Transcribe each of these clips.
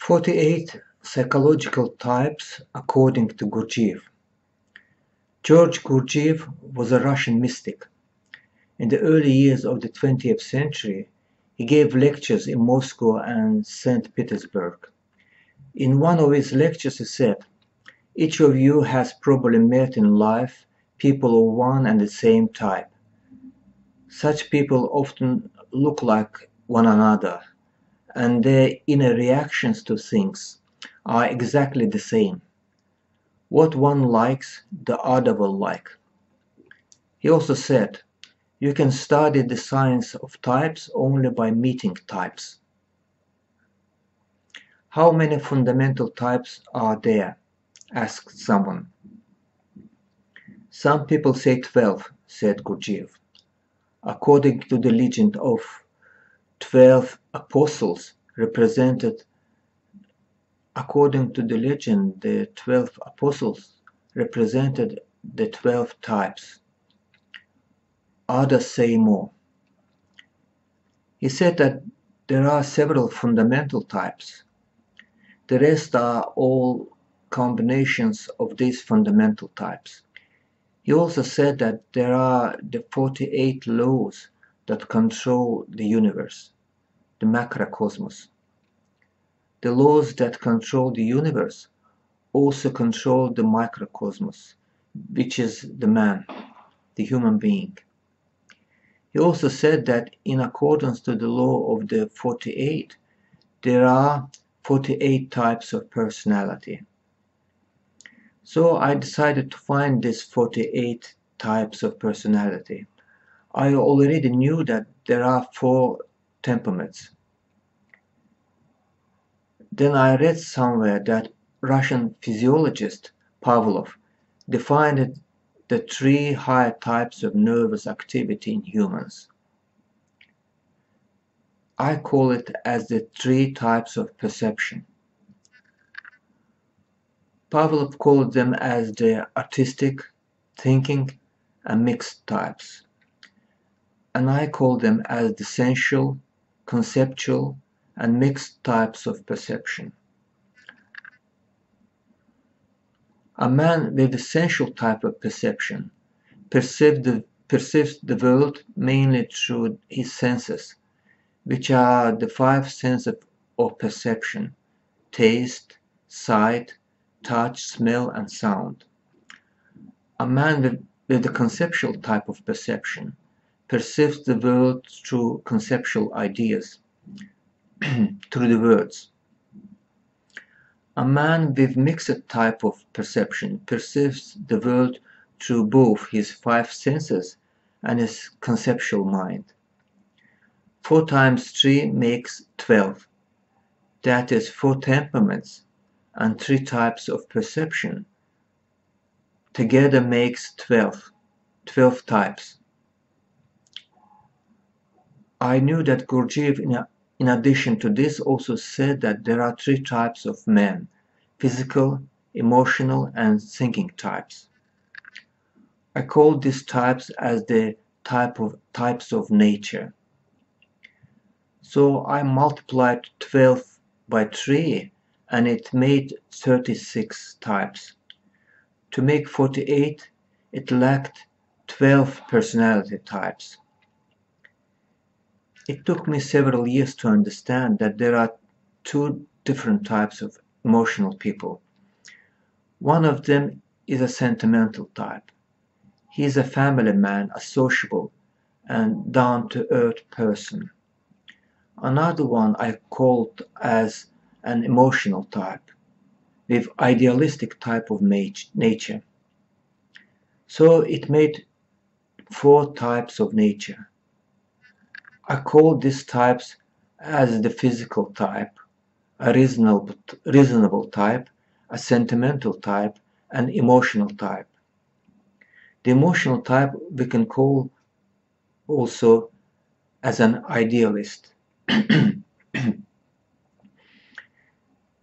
48 psychological types according to Gurdjieff. George Gurdjieff was a Russian mystic. In the early years of the 20th century, he gave lectures in Moscow and St. Petersburg. In one of his lectures he said, "Each of you has probably met in life people of one and the same type. Such people often look like one another, and their inner reactions to things are exactly the same. What one likes, the other will like." He also said, "You can study the science of types only by meeting types." "How many fundamental types are there?" asked someone. "Some people say 12, said Gurdjieff. "According to the legend of 12 apostles represented According to the legend, the 12 apostles represented the 12 types. Others say more." He said that there are several fundamental types. The rest are all combinations of these fundamental types. He also said that there are the 48 laws that control the universe, the macrocosmos. The laws that control the universe also control the microcosmos, which is the man, the human being. He also said that in accordance to the law of the 48, there are 48 types of personality. So I decided to find these 48 types of personality. I already knew that there are 4 temperaments. Then I read somewhere that Russian physiologist Pavlov defined the 3 higher types of nervous activity in humans. I call it as the 3 types of perception. Pavlov called them as the artistic, thinking, and mixed types. And I call them as the sensual, conceptual, and mixed types of perception. A man with the sensual type of perception perceives the world mainly through his senses, which are the 5 senses of perception: taste, sight, touch, smell, and sound. A man with the conceptual type of perception perceives the world through conceptual ideas, through the words. A man with mixed type of perception perceives the world through both his 5 senses and his conceptual mind. 4 times 3 makes 12. That is 4 temperaments and 3 types of perception. Together makes 12 types. I knew that Gurdjieff, in addition to this, also said that there are 3 types of men: physical, emotional, and thinking types. I call these types as the types of nature. So I multiplied 12 by 3 and it made 36 types. To make 48, it lacked 12 personality types. It took me several years to understand that there are 2 different types of emotional people. One of them is a sentimental type. He is a family man, a sociable and down-to-earth person. Another one I called as an emotional type, with idealistic type of nature. So it made 4 types of nature. I call these types as the physical type, a reasonable type, a sentimental type, and emotional type. The emotional type we can call also as an idealist.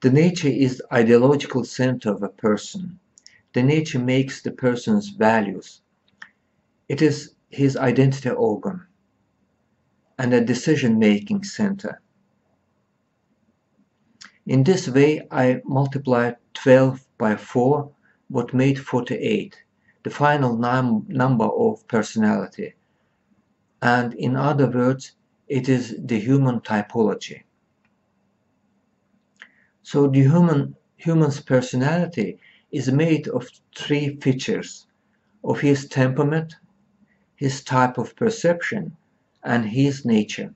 The nature is the ideological center of a person. The nature makes the person's values. It is his identity organ and a decision-making center. In this way, I multiplied 12 by 4, what made 48, the final number of personality. And in other words, it is the human typology. So the human's personality is made of three features: of his temperament, his type of perception, and his nature.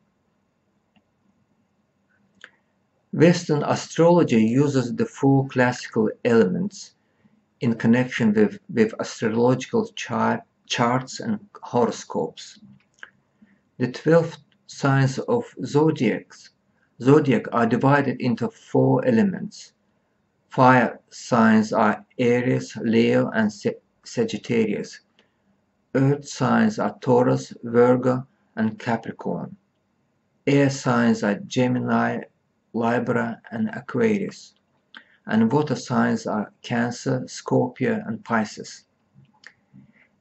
Western astrology uses the four classical elements in connection with astrological charts and horoscopes. The 12 signs of zodiac are divided into four elements. Fire signs are Aries, Leo, and Sagittarius. Earth signs are Taurus, Virgo, and Capricorn. Air signs are Gemini, Libra, and Aquarius. And water signs are Cancer, Scorpio, and Pisces.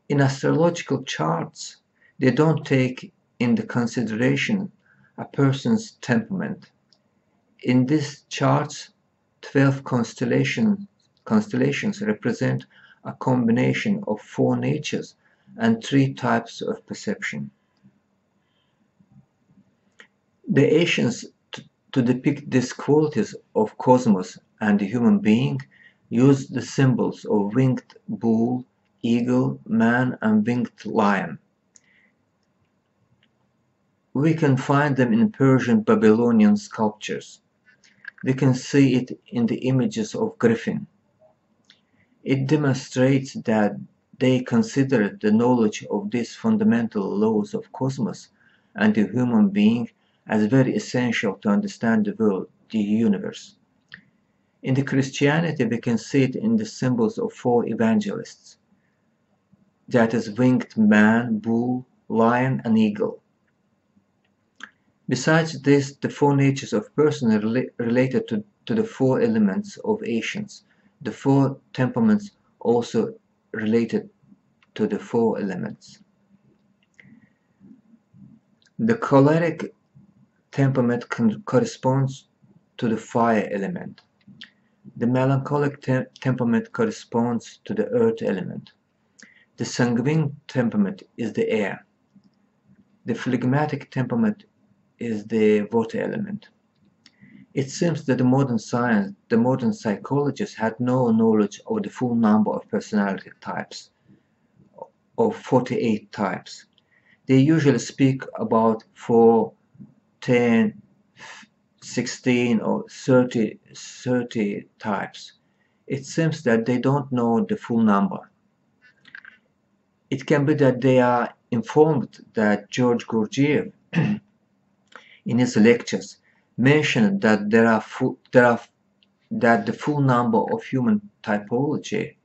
In astrological charts, they don't take into consideration a person's temperament. In these charts, 12 constellations represent a combination of four natures and three types of perception. The ancients, to depict these qualities of cosmos and the human being, used the symbols of winged bull, eagle, man, and winged lion. We can find them in Persian Babylonian sculptures. We can see it in the images of griffin. It demonstrates that they considered the knowledge of these fundamental laws of cosmos and the human being as very essential to understand the world, the universe. In the Christianity, we can see it in the symbols of four evangelists. That is winged man, bull, lion, and eagle. Besides this, the four natures of person are related to the four elements of ancients. The four temperaments also related to the four elements. The choleric temperament corresponds to the fire element. The melancholic temperament corresponds to the earth element. The sanguine temperament is the air. The phlegmatic temperament is the water element. It seems that the modern science, the modern psychologists had no knowledge of the full number of personality types, of 48 types. They usually speak about 4, 10, 16 or 30 types. It seems that they don't know the full number. It can be that they are informed that George Gurdjieff in his lectures mentioned that that the full number of human typology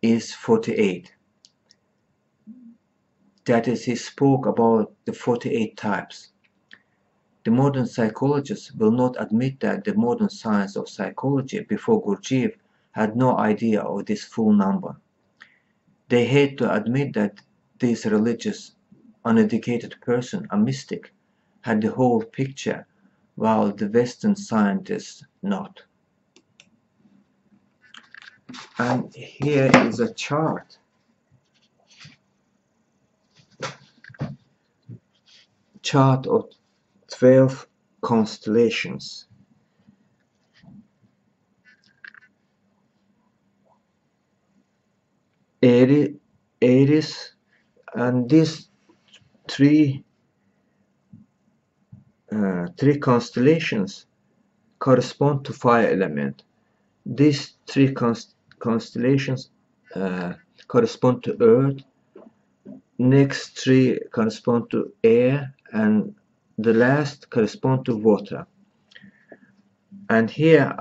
is 48. That is, he spoke about the 48 types. The modern psychologists will not admit that the modern science of psychology before Gurdjieff had no idea of this full number. They hate to admit that this religious, uneducated person, a mystic, had the whole picture, while the Western scientists not. And here is a chart. Chart of 12 constellations. Aries, and these three constellations correspond to fire element. These three constellations correspond to earth. Next three correspond to air, and the last correspond to water. And here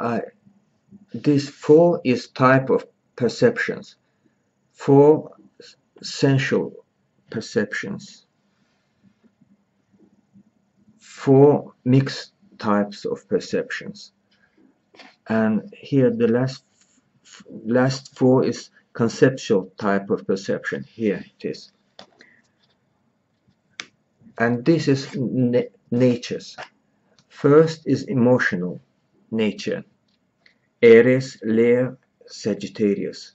this four is type of perceptions, four sensual perceptions, four mixed types of perceptions, and here the last four is conceptual type of perception. Here it is. And this is natures. First is emotional nature. Aries, Leo, Sagittarius.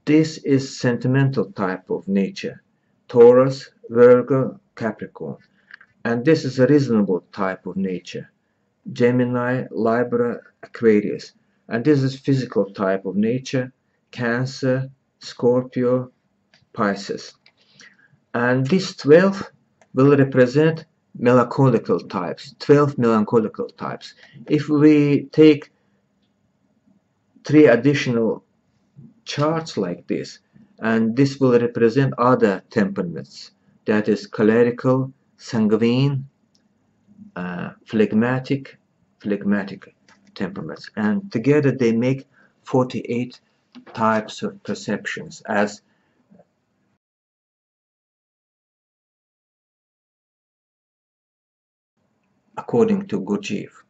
This is sentimental type of nature. Taurus, Virgo, Capricorn. And this is a reasonable type of nature. Gemini, Libra, Aquarius. And this is physical type of nature. Cancer, Scorpio, Pisces. And these 12 will represent melancholical types, 12 melancholical types. If we take 3 additional charts like this, and this will represent other temperaments, that is cholerical, sanguine, phlegmatic temperaments, and together they make 48 types of perceptions, as according to Gurdjieff.